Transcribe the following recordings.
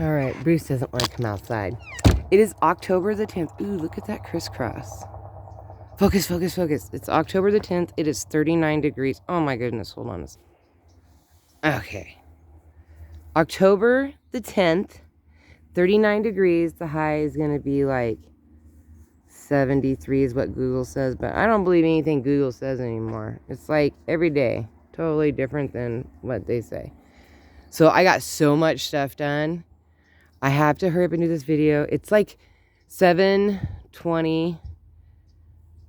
All right, Bruce doesn't want to come outside. It is October the 10th. Ooh, look at that crisscross. Focus, focus, focus. It's October the 10th. It is 39 degrees. Oh my goodness, hold on. Okay. October the 10th, 39 degrees. The high is going to be like 73 is what Google says, but I don't believe anything Google says anymore. It's like every day, totally different than what they say. So I got so much stuff done. I have to hurry up and do this video. It's like 7:20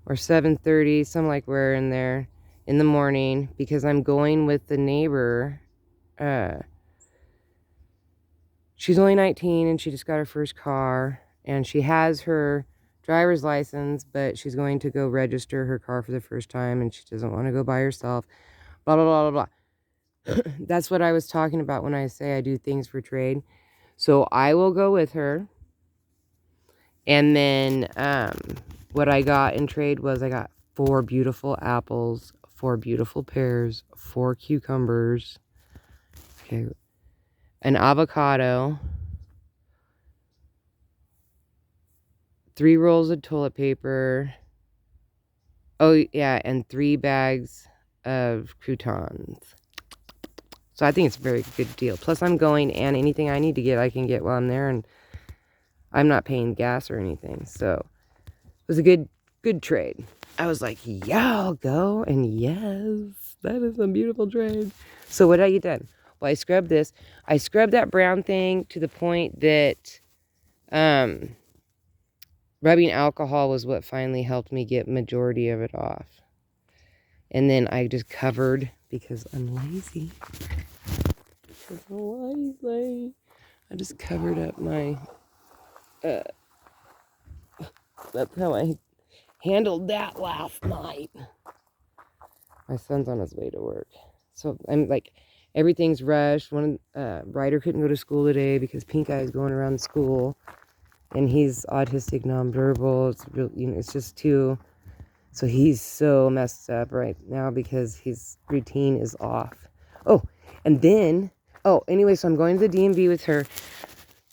or 7:30, something like we're in there in the morning because I'm going with the neighbor. She's only 19 and she just got her first car and she has her driver's license, but she's going to go register her car for the first time and she doesn't want to go by herself. Blah, blah, blah, blah, blah. That's what I was talking about when I say I do things for trade. So I will go with her. And then what I got in trade was I got 4 beautiful apples, 4 beautiful pears, 4 cucumbers, okay, an avocado, 3 rolls of toilet paper. Oh, yeah, and 3 bags of croutons. So I think it's a very good deal. Plus, I'm going, and anything I need to get, I can get while I'm there, and I'm not paying gas or anything. So it was a good trade. I was like, yeah, I'll go. And yes, that is a beautiful trade. So what did I get done? Well, I scrubbed this. I scrubbed that brown thing to the point that rubbing alcohol was what finally helped me get majority of it off. And then I just covered, because I'm lazy. Because I'm lazy. I just covered up my, that's how I handled that last night. My son's on his way to work. So I'm like, everything's rushed. Ryder couldn't go to school today because Pink Eye is going around school. And he's autistic, nonverbal. It's real, it's just too. So he's so messed up right now because his routine is off. Oh, and then, anyway, so I'm going to the DMV with her.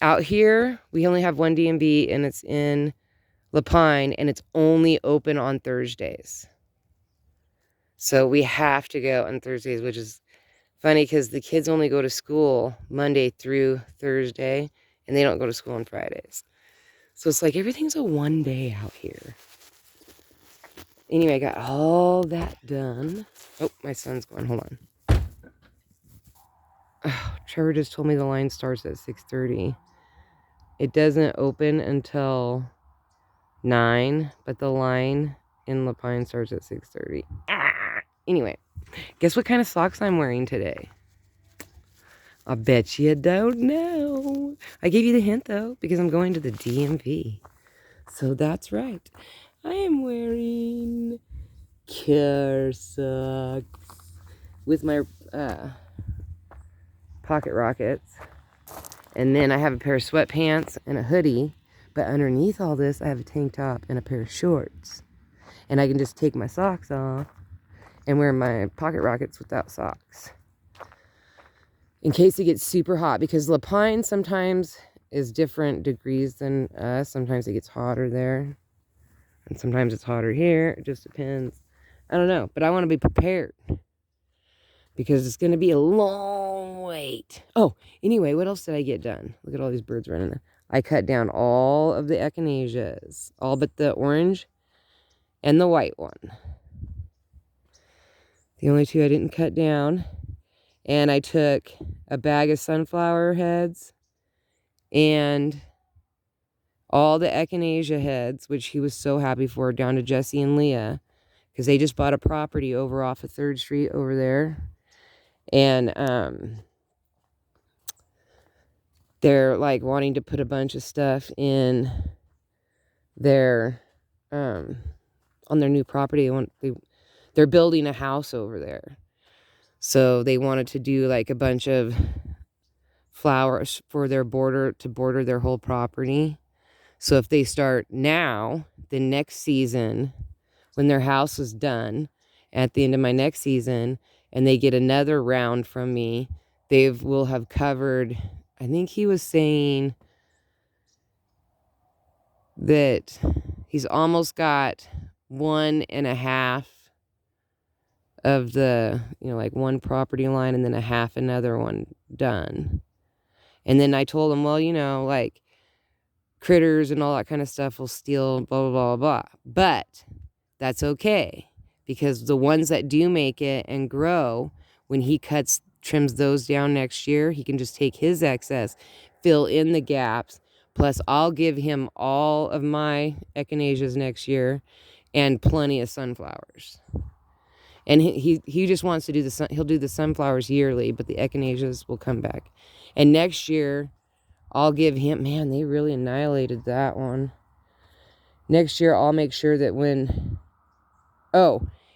Out here, we only have one DMV, and it's in La Pine, and it's only open on Thursdays. So we have to go on Thursdays, which is funny because the kids only go to school Monday through Thursday, and they don't go to school on Fridays. So it's like everything's a one day out here. Anyway, I got all that done. Oh, my son's going. Hold on. Oh, Trevor just told me the line starts at 6:30. It doesn't open until 9, but the line in La Pine starts at 6:30. Anyway, guess what kind of socks I'm wearing today? I bet you don't know. I gave you the hint, though, because I'm going to the DMV. So that's right. I am wearing car socks with my pocket rockets. And then I have a pair of sweatpants and a hoodie. But underneath all this, I have a tank top and a pair of shorts. And I can just take my socks off and wear my pocket rockets without socks. In case it gets super hot. Because La Pine sometimes is different degrees than us. Sometimes it gets hotter there. And sometimes it's hotter here. It just depends. I don't know. But I want to be prepared. Because it's going to be a long wait. Oh, anyway, what else did I get done? Look at all these birds running there. I cut down all of the echinaceas. All but the orange and the white one. The only 2 I didn't cut down. And I took a bag of sunflower heads and all the echinacea heads, which he was so happy for, down to Jesse and Leah. Because they just bought a property over off of 3rd Street over there. And they're like wanting to put a bunch of stuff in their on their new property. They're building a house over there. So they wanted to do like a bunch of flowers for their border to border their whole property. So if they start now, the next season, when their house is done, at the end of my next season, and they get another round from me, will have covered I think he was saying that he's almost got 1.5 of the, like one property line and then a half another one done. And then I told him, well, like critters and all that kind of stuff will steal, blah, blah, blah, blah. But that's okay, because the ones that do make it and grow, when he trims those down next year, he can just take his excess, fill in the gaps. Plus, I'll give him all of my echinaceas next year and plenty of sunflowers. And he just wants to do he'll do the sunflowers yearly, but the echinaceas will come back. And next year, I'll give him, man, they really annihilated that one. Next year, I'll make sure that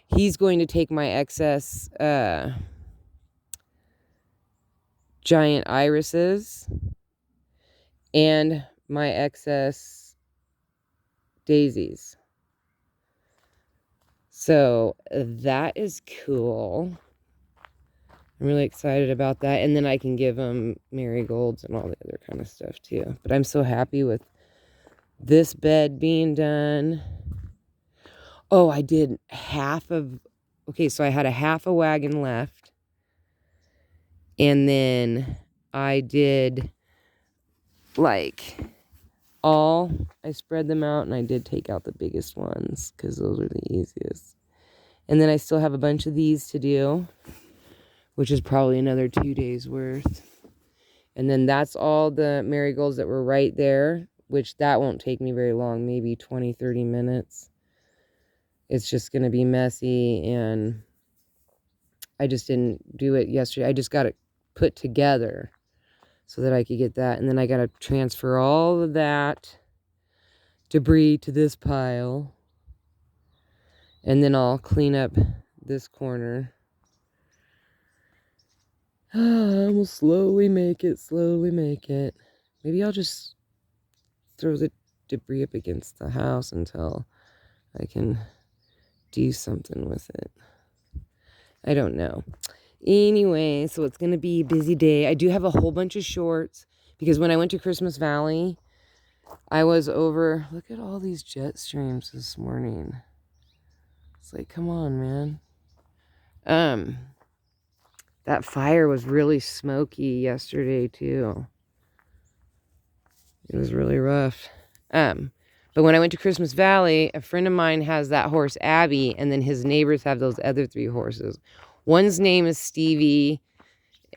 he's going to take my excess giant irises and my excess daisies. So that is cool. I'm really excited about that. And then I can give them marigolds and all the other kind of stuff too. But I'm so happy with this bed being done. Oh, I did so I had a half a wagon left. And then I did I spread them out, and I did take out the biggest ones because those are the easiest. And then I still have a bunch of these to do, which is probably another 2 days worth. And then that's all the marigolds that were right there, which that won't take me very long, maybe 20, 30 minutes. It's just going to be messy, and I just didn't do it yesterday. I just got it put together so that I could get that. And then I got to transfer all of that debris to this pile. And then I'll clean up this corner. We'll slowly make it. Maybe I'll just throw the debris up against the house until I can do something with it. I don't know. Anyway, so it's going to be a busy day. I do have a whole bunch of shorts because when I went to Christmas Valley, I was over. Look at all these jet streams this morning. It's like, come on, man. That fire was really smoky yesterday too. It was really rough. But when I went to Christmas Valley, a friend of mine has that horse Abby, and then his neighbors have those other 3 horses. One's name is Stevie,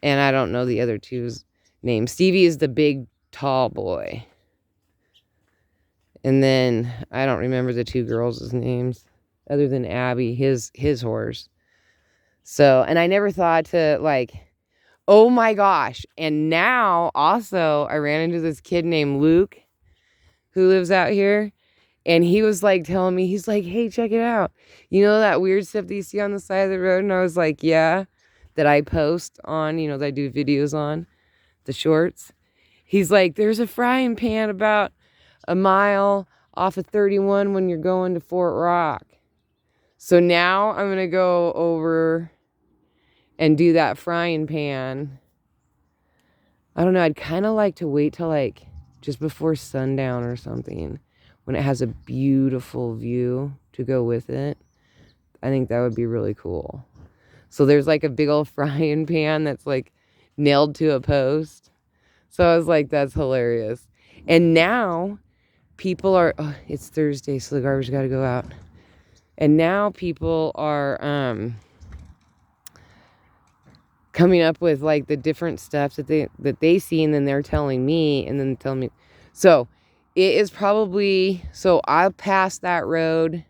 and I don't know the other two's name. Stevie is the big, tall boy. And then I don't remember the 2 girls' names other than Abby, his horse. So, and I never thought to oh my gosh. And now also I ran into this kid named Luke who lives out here. And he was telling me, he's like, hey, check it out. You know that weird stuff that you see on the side of the road? And I was like, yeah, that I post on, that I do videos on, the shorts. He's like, there's a frying pan about a mile off of 31 when you're going to Fort Rock. So now I'm going to go over and do that frying pan. I don't know. I'd kind of like to wait till just before sundown or something, when it has a beautiful view to go with it. I think that would be really cool. So there's a big old frying pan that's nailed to a post. So I was like, that's hilarious. And now people are, it's Thursday, so the garbage got to go out. And now people are coming up with the different stuff that they see, and then they're telling me, and then telling me. So it is probably, so I'll pass that road,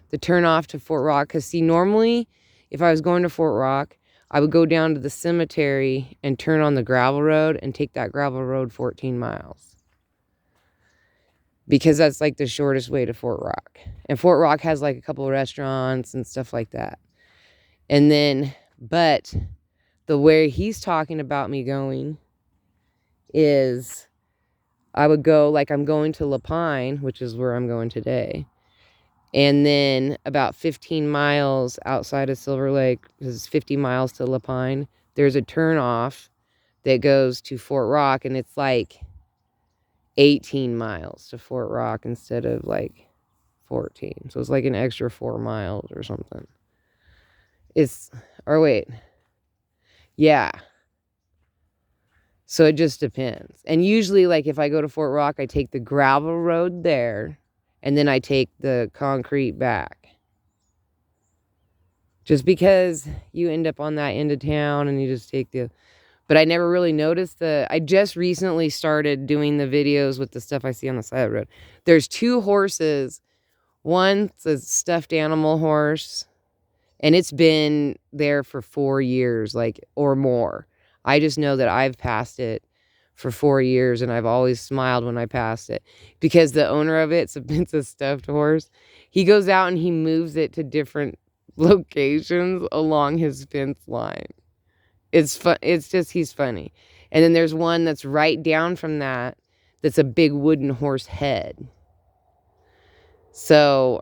the turn off to Fort Rock. Because see, normally if I was going to Fort Rock, I would go down to the cemetery and turn on the gravel road and take that gravel road 14 miles. Because that's the shortest way to Fort Rock. And Fort Rock has a couple of restaurants and stuff like that. And then, but the way he's talking about me going is I would go, I'm going to Lapine, which is where I'm going today. And then about 15 miles outside of Silver Lake, this is 50 miles to Lapine, there's a turn off that goes to Fort Rock, and it's like 18 miles to Fort Rock instead of like 14. So it's like an extra 4 miles or something. Or wait. Yeah. So it just depends. And usually, like, if I go to Fort Rock, I take the gravel road there, and then I take the concrete back. Just because you end up on that end of town and you just take but I never really noticed I just recently started doing the videos with the stuff I see on the side of the road. There's 2 horses. One's a stuffed animal horse, and it's been there for 4 years, like, or more. I just know that I've passed it for 4 years, and I've always smiled when I passed it. Because the owner of it's a stuffed horse. He goes out and he moves it to different locations along his fence line. It's fun. It's just, he's funny. And then there's one that's right down from that, that's a big wooden horse head. So,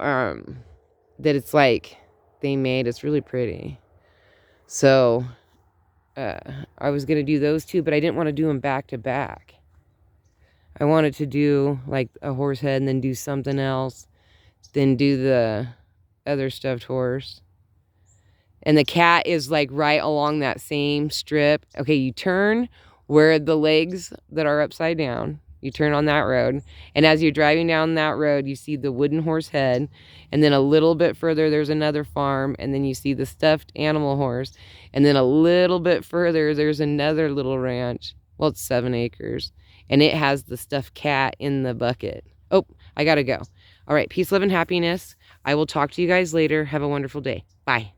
that it's like they made, it's really pretty. So, I was going to do those 2, but I didn't want to do them back to back. I wanted to do like a horse head and then do something else, then do the other stuffed horse. And the cat is like right along that same strip. Okay, you turn where the legs that are upside down, you turn on that road. And as you're driving down that road, you see the wooden horse head. And then a little bit further, there's another farm. And then you see the stuffed animal horse. And then a little bit further, there's another little ranch. Well, it's 7 acres. And it has the stuffed cat in the bucket. Oh, I gotta go. All right, peace, love, and happiness. I will talk to you guys later. Have a wonderful day. Bye.